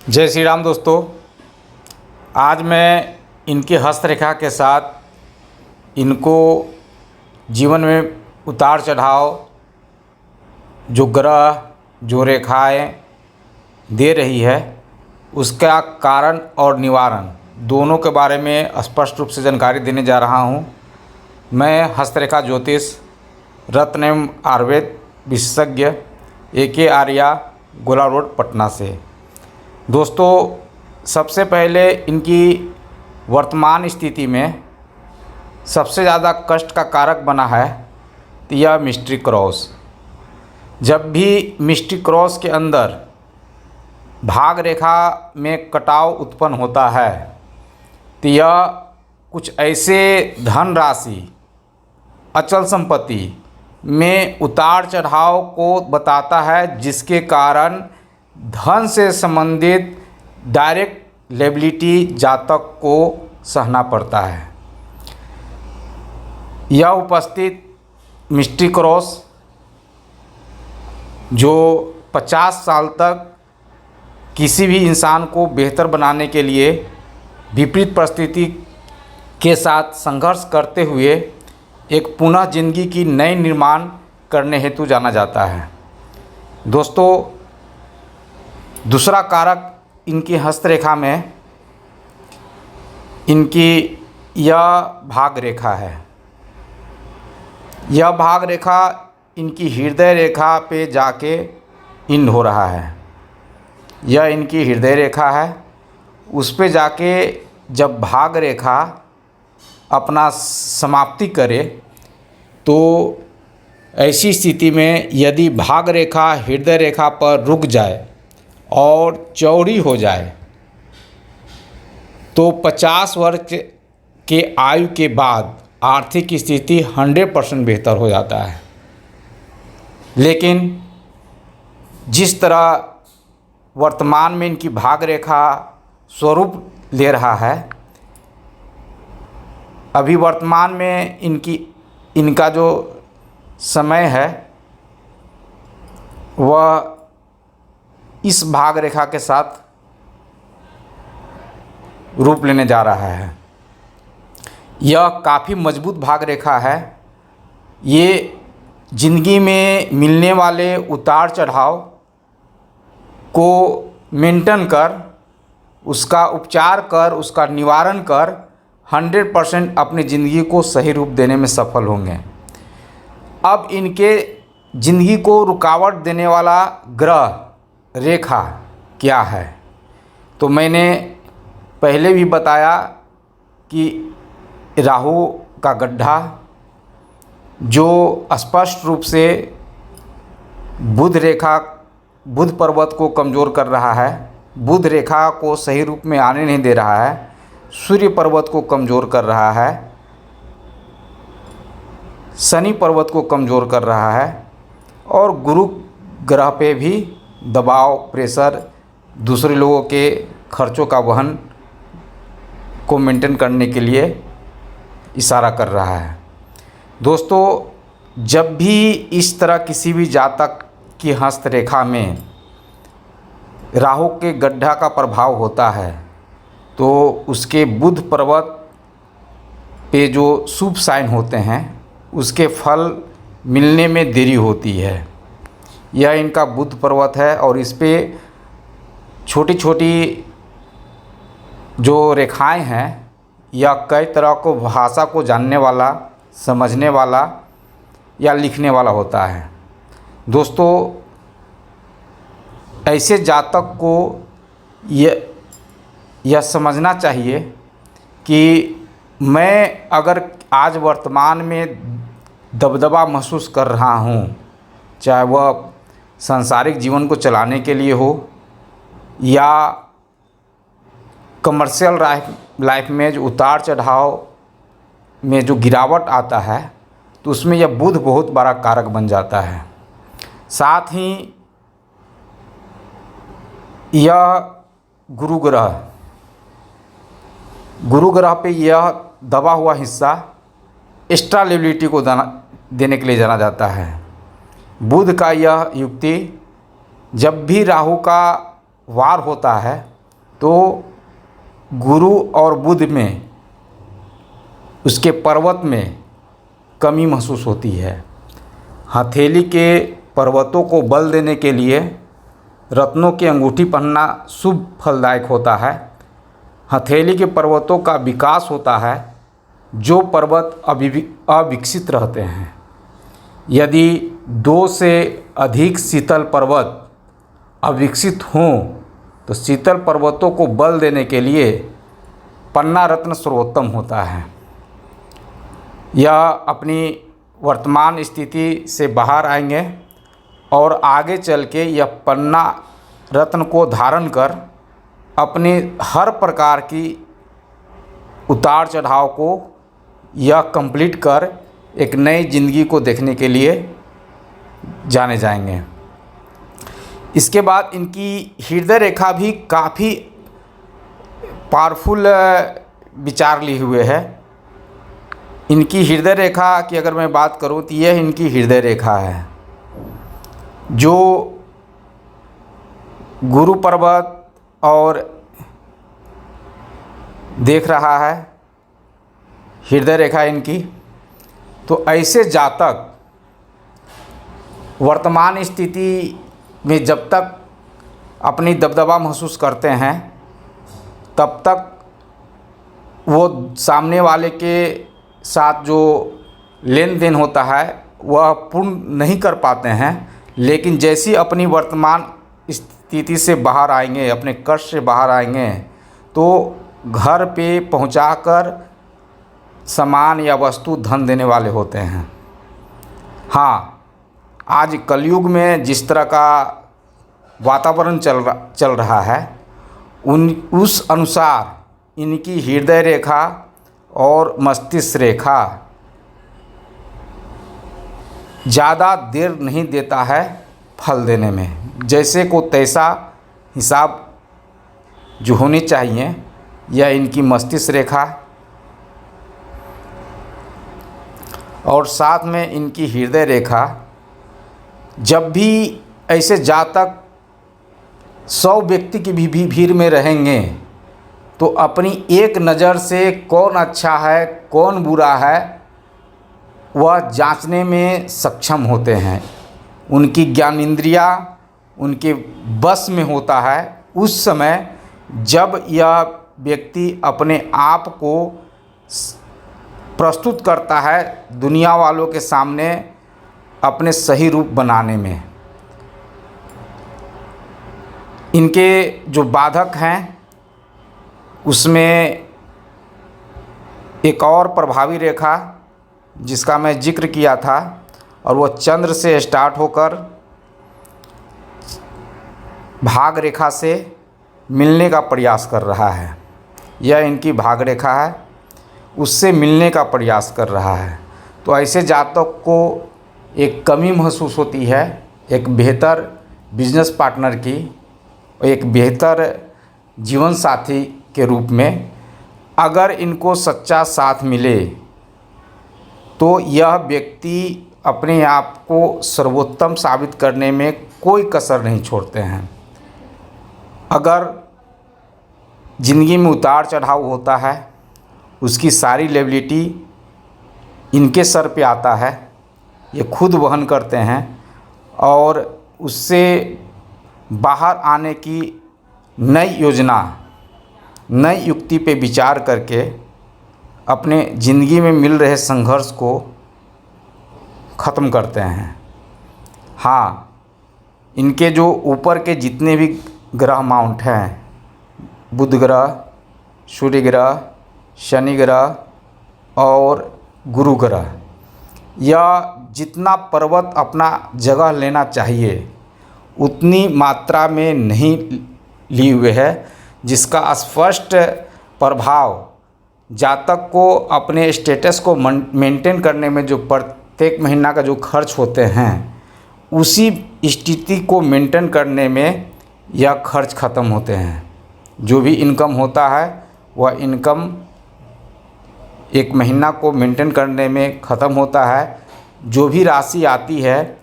जय श्री राम दोस्तों। आज मैं इनकी हस्तरेखा के साथ इनको जीवन में उतार चढ़ाव, जो ग्रह जो रेखाएं दे रही है, उसका कारण और निवारण दोनों के बारे में स्पष्ट रूप से जानकारी देने जा रहा हूं। मैं हस्तरेखा ज्योतिष रत्न एवं आयुर्वेद विशेषज्ञ AK आर्या, गोला रोड, पटना से। दोस्तों, सबसे पहले इनकी वर्तमान स्थिति में सबसे ज़्यादा कष्ट का कारक बना है तो यह मिस्ट्री क्रॉस। जब भी मिस्ट्री क्रॉस के अंदर भाग रेखा में कटाव उत्पन्न होता है तो यह कुछ ऐसे धन राशि, अचल संपत्ति में उतार चढ़ाव को बताता है, जिसके कारण धन से संबंधित डायरेक्ट लायबिलिटी जातक को सहना पड़ता है। यह उपस्थित मिस्ट्री क्रॉस जो 50 साल तक किसी भी इंसान को बेहतर बनाने के लिए विपरीत परिस्थिति के साथ संघर्ष करते हुए एक पुनः जिंदगी की नई निर्माण करने हेतु जाना जाता है। दोस्तों, दूसरा कारक इनकी हस्तरेखा में इनकी यह भाग रेखा है। यह भाग रेखा इनकी हृदय रेखा पे जाके इंड हो रहा है। यह इनकी हृदय रेखा है। उस पे जाके जब भाग रेखा अपना समाप्ति करे तो ऐसी स्थिति में यदि भाग रेखा हृदय रेखा पर रुक जाए और चौड़ी हो जाए तो 50 वर्ष के आयु के बाद आर्थिक स्थिति 100% बेहतर हो जाता है। लेकिन जिस तरह वर्तमान में इनकी भाग रेखा स्वरूप ले रहा है, अभी वर्तमान में इनका जो समय है वह इस भाग रेखा के साथ रूप लेने जा रहा है। यह काफ़ी मजबूत भाग रेखा है। ये जिंदगी में मिलने वाले उतार चढ़ाव को मेंटेन कर, उसका उपचार कर, उसका निवारण कर 100% अपनी ज़िंदगी को सही रूप देने में सफल होंगे। अब इनके ज़िंदगी को रुकावट देने वाला ग्रह रेखा क्या है, तो मैंने पहले भी बताया कि राहु का गड्ढा जो स्पष्ट रूप से बुध पर्वत को कमज़ोर कर रहा है, बुध रेखा को सही रूप में आने नहीं दे रहा है, सूर्य पर्वत को कमज़ोर कर रहा है, शनि पर्वत को कमज़ोर कर रहा है और गुरु ग्रह पे भी दबाव, प्रेशर, दूसरे लोगों के खर्चों का वहन को मेंटेन करने के लिए इशारा कर रहा है। दोस्तों, जब भी इस तरह किसी भी जातक की हस्तरेखा में राहु के गड्ढा का प्रभाव होता है तो उसके बुध पर्वत पे जो शुभ साइन होते हैं उसके फल मिलने में देरी होती है। यह इनका बुध पर्वत है और इस पे छोटी छोटी जो रेखाएं हैं, यह कई तरह को भाषा को जानने वाला, समझने वाला या लिखने वाला होता है। दोस्तों, ऐसे जातक को यह समझना चाहिए कि मैं अगर आज वर्तमान में दबदबा महसूस कर रहा हूँ, चाहे वह सांसारिक जीवन को चलाने के लिए हो या कमर्शियल लाइफ में जो उतार चढ़ाव में जो गिरावट आता है, तो उसमें यह बुध बहुत बड़ा कारक बन जाता है। साथ ही यह गुरु ग्रह पे यह दबा हुआ हिस्सा एक्स्ट्रा लायबिलिटी को देने के लिए जाना जाता है। बुध का यह युक्ति जब भी राहु का वार होता है तो गुरु और बुध में, उसके पर्वत में कमी महसूस होती है। हथेली के पर्वतों को बल देने के लिए रत्नों की अंगूठी पहनना शुभ फलदायक होता है। हथेली के पर्वतों का विकास होता है जो पर्वत अविकसित रहते हैं। यदि 2 से अधिक शीतल पर्वत अविकसित हों तो शीतल पर्वतों को बल देने के लिए पन्ना रत्न सर्वोत्तम होता है। यह अपनी वर्तमान स्थिति से बाहर आएंगे और आगे चल के यह पन्ना रत्न को धारण कर अपने हर प्रकार की उतार चढ़ाव को यह कंप्लीट कर एक नई ज़िंदगी को देखने के लिए जाने जाएंगे। इसके बाद इनकी हृदय रेखा भी काफ़ी पावरफुल विचार लिए हुए है। इनकी हृदय रेखा की अगर मैं बात करूं तो यह इनकी हृदय रेखा है जो गुरु पर्वत और देख रहा है हृदय रेखा इनकी। तो ऐसे जातक वर्तमान स्थिति में जब तक अपनी दबदबा महसूस करते हैं तब तक वो सामने वाले के साथ जो लेन देन होता है वह पूर्ण नहीं कर पाते हैं। लेकिन जैसी अपनी वर्तमान स्थिति से बाहर आएंगे, अपने कष्ट से बाहर आएंगे, तो घर पे पहुंचाकर सामान या वस्तु धन देने वाले होते हैं। हाँ, आज कलयुग में जिस तरह का वातावरण चल रहा है उस अनुसार इनकी हृदय रेखा और मस्तिष्क रेखा ज़्यादा देर नहीं देता है फल देने में। जैसे को तैसा हिसाब जो होनी चाहिए यह इनकी मस्तिष्क रेखा और साथ में इनकी हृदय रेखा। जब भी ऐसे जातक 100 व्यक्ति की भी भीड़ में रहेंगे तो अपनी एक नज़र से कौन अच्छा है कौन बुरा है वह जांचने में सक्षम होते हैं। उनकी ज्ञानेंद्रिया उनके बस में होता है उस समय जब यह व्यक्ति अपने आप को प्रस्तुत करता है दुनिया वालों के सामने अपने सही रूप बनाने में। इनके जो बाधक हैं उसमें एक और प्रभावी रेखा जिसका मैं जिक्र किया था और वह चंद्र से स्टार्ट होकर भाग रेखा से मिलने का प्रयास कर रहा है। यह इनकी भाग रेखा है, उससे मिलने का प्रयास कर रहा है। तो ऐसे जातक को एक कमी महसूस होती है एक बेहतर बिजनेस पार्टनर की, एक बेहतर जीवन साथी के रूप में। अगर इनको सच्चा साथ मिले तो यह व्यक्ति अपने आप को सर्वोत्तम साबित करने में कोई कसर नहीं छोड़ते हैं। अगर ज़िंदगी में उतार चढ़ाव होता है उसकी सारी लायबिलिटी इनके सर पे आता है, ये खुद वहन करते हैं और उससे बाहर आने की नई योजना नई युक्ति पे विचार करके अपने ज़िंदगी में मिल रहे संघर्ष को ख़त्म करते हैं। हाँ, इनके जो ऊपर के जितने भी ग्रह माउंट हैं, बुध ग्रह, सूर्य ग्रह, शनि ग्रह और गुरु ग्रह, यह जितना पर्वत अपना जगह लेना चाहिए उतनी मात्रा में नहीं लिए हुए है, जिसका स्पष्ट प्रभाव जातक को अपने स्टेटस को मेंटेन करने में जो प्रत्येक महीना का जो खर्च होते हैं उसी स्थिति को मेंटेन करने में यह खर्च ख़त्म होते हैं। जो भी इनकम होता है वह इनकम एक महीना को मेंटेन करने में ख़त्म होता है। जो भी राशि आती है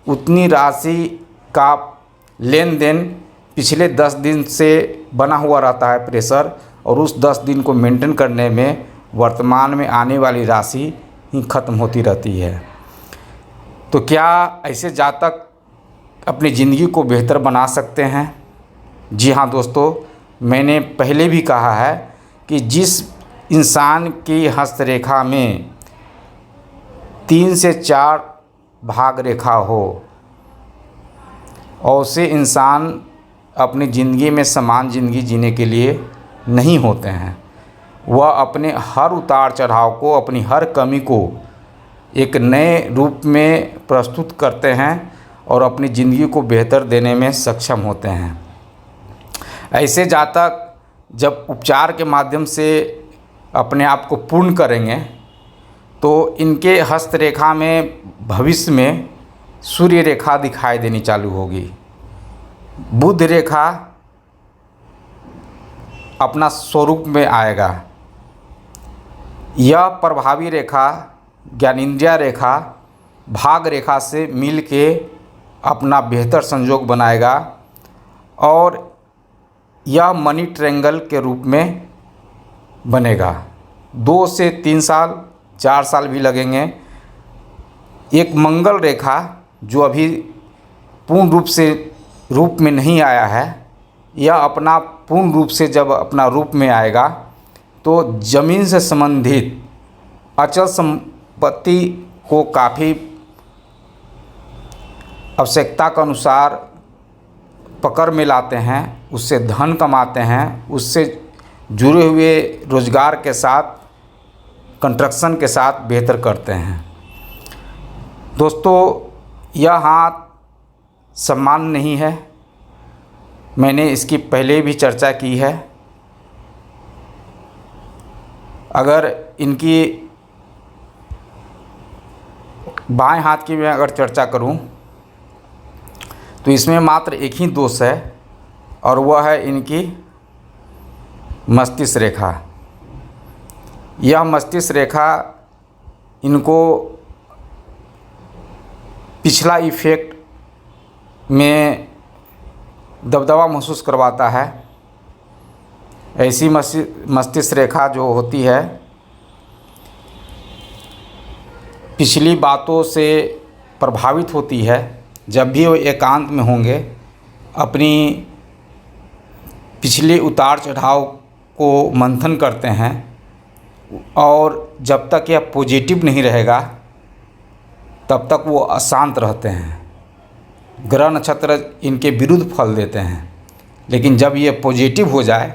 उतनी राशि का लेन देन पिछले 10 दिन से बना हुआ रहता है प्रेशर, और उस 10 दिन को मेंटेन करने में वर्तमान में आने वाली राशि ही ख़त्म होती रहती है। तो क्या ऐसे जातक अपनी ज़िंदगी को बेहतर बना सकते हैं? जी हाँ दोस्तों, मैंने पहले भी कहा है कि जिस इंसान की हस्तरेखा में 3 से 4 भाग रेखा हो, और उसे इंसान अपनी ज़िंदगी में समान ज़िंदगी जीने के लिए नहीं होते हैं। वह अपने हर उतार चढ़ाव को, अपनी हर कमी को एक नए रूप में प्रस्तुत करते हैं और अपनी ज़िंदगी को बेहतर देने में सक्षम होते हैं। ऐसे जातक जब उपचार के माध्यम से अपने आप को पूर्ण करेंगे तो इनके हस्तरेखा में भविष्य में सूर्य रेखा दिखाई देनी चालू होगी। बुध रेखा अपना स्वरूप में आएगा। यह प्रभावी रेखा ज्ञानेंद्रिय रेखा भाग रेखा से मिल के अपना बेहतर संयोग बनाएगा, और यह मनी ट्रायंगल के रूप में बनेगा। 2 से 3 साल 4 साल भी लगेंगे। एक मंगल रेखा जो अभी पूर्ण रूप से रूप में नहीं आया है, यह अपना पूर्ण रूप से जब अपना रूप में आएगा तो ज़मीन से संबंधित अचल संपत्ति को काफ़ी आवश्यकता के अनुसार पकड़ में लाते हैं, उससे धन कमाते हैं, उससे जुड़े हुए रोज़गार के साथ, कंस्ट्रक्शन के साथ बेहतर करते हैं। दोस्तों, यह हाथ सामान्य नहीं है, मैंने इसकी पहले भी चर्चा की है। अगर इनकी बाएं हाथ की मैं अगर चर्चा करूं तो इसमें मात्र एक ही दोष है, और वह है इनकी मस्तिष्क रेखा। यह मस्तिष्क रेखा इनको पिछला इफेक्ट में दबदबा महसूस करवाता है। ऐसी मस्तिष्क रेखा जो होती है पिछली बातों से प्रभावित होती है। जब भी वो एकांत में होंगे अपनी पिछले उतार चढ़ाव को मंथन करते हैं, और जब तक यह पॉजिटिव नहीं रहेगा तब तक वो अशांत रहते हैं। ग्रह नक्षत्र इनके विरुद्ध फल देते हैं, लेकिन जब ये पॉजिटिव हो जाए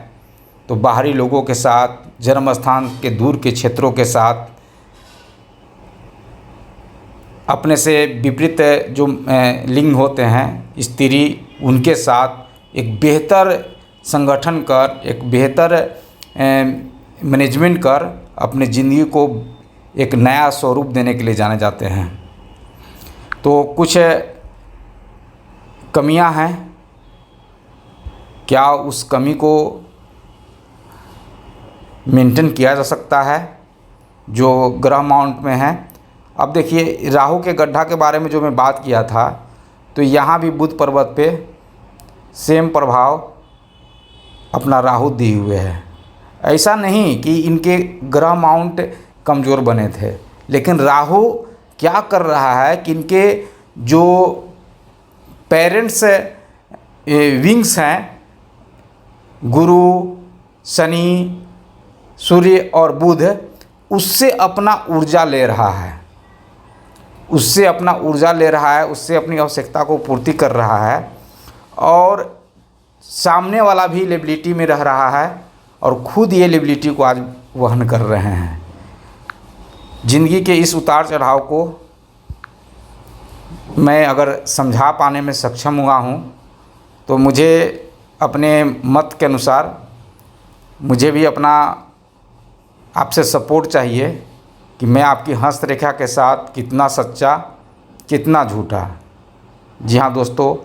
तो बाहरी लोगों के साथ, जन्म स्थान के दूर के क्षेत्रों के साथ, अपने से विपरीत जो लिंग होते हैं स्त्री, उनके साथ एक बेहतर संगठन कर, एक बेहतर मैनेजमेंट कर अपने ज़िंदगी को एक नया स्वरूप देने के लिए जाने जाते हैं। तो कुछ कमियां हैं, क्या उस कमी को मेंटेन किया जा सकता है जो ग्रह माउंट में है? अब देखिए, राहु के गड्ढा के बारे में जो मैं बात किया था, तो यहाँ भी बुध पर्वत पे सेम प्रभाव अपना राहु दिए हुए है। ऐसा नहीं कि इनके ग्रह माउंट कमज़ोर बने थे, लेकिन राहु क्या कर रहा है कि इनके जो पेरेंट्स विंग्स हैं, गुरु, शनि, सूर्य और बुध, उससे अपना ऊर्जा ले रहा है, उससे अपना ऊर्जा ले रहा है, उससे अपनी आवश्यकता को पूर्ति कर रहा है, और सामने वाला भी लिबिलिटी में रह रहा है, और खुद ये लिबिलिटी को आज वहन कर रहे हैं। ज़िंदगी के इस उतार चढ़ाव को मैं अगर समझा पाने में सक्षम हुआ हूँ तो मुझे अपने मत के अनुसार मुझे भी अपना आपसे सपोर्ट चाहिए कि मैं आपकी हस्तरेखा के साथ कितना सच्चा, कितना झूठा। जी हाँ दोस्तों,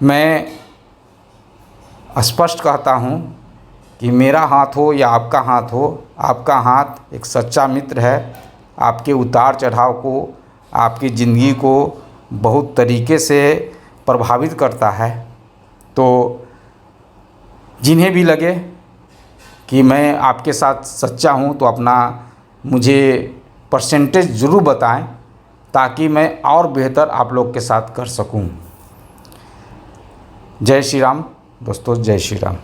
मैं स्पष्ट कहता हूँ कि मेरा हाथ हो या आपका हाथ हो, आपका हाथ एक सच्चा मित्र है। आपके उतार चढ़ाव को, आपकी ज़िंदगी को बहुत तरीके से प्रभावित करता है। तो जिन्हें भी लगे कि मैं आपके साथ सच्चा हूँ तो अपना मुझे परसेंटेज ज़रूर बताएं, ताकि मैं और बेहतर आप लोग के साथ कर सकूं। जय श्री राम दोस्तों, जय श्री राम।